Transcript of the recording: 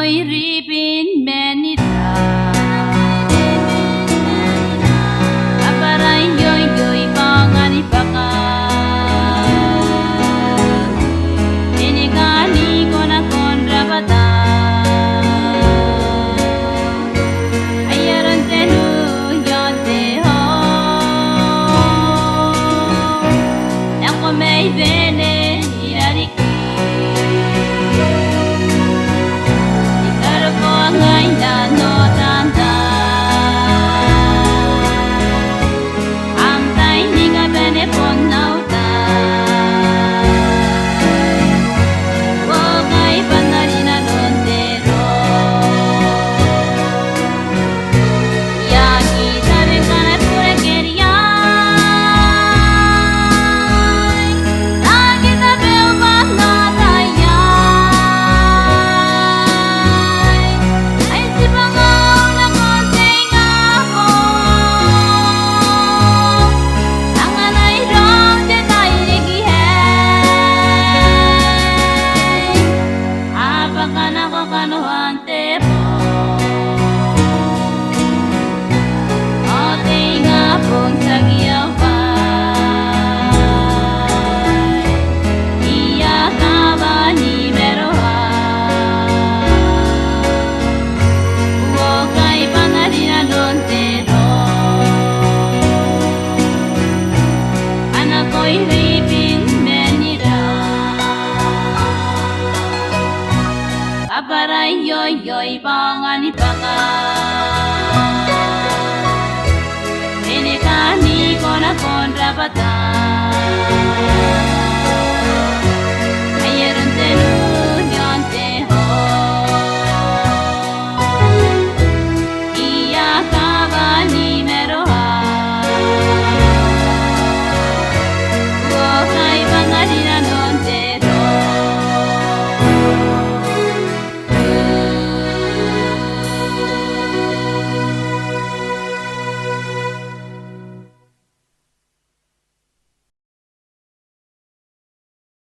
ako'y ripin menira. Aparay yoy pangan ipaka. Inikani ko na kontra bata. Ayaron tenu yonte ho. Ako may bene irariki. Aparay yoy pangan ipaka. Inikani ko na kontra bata.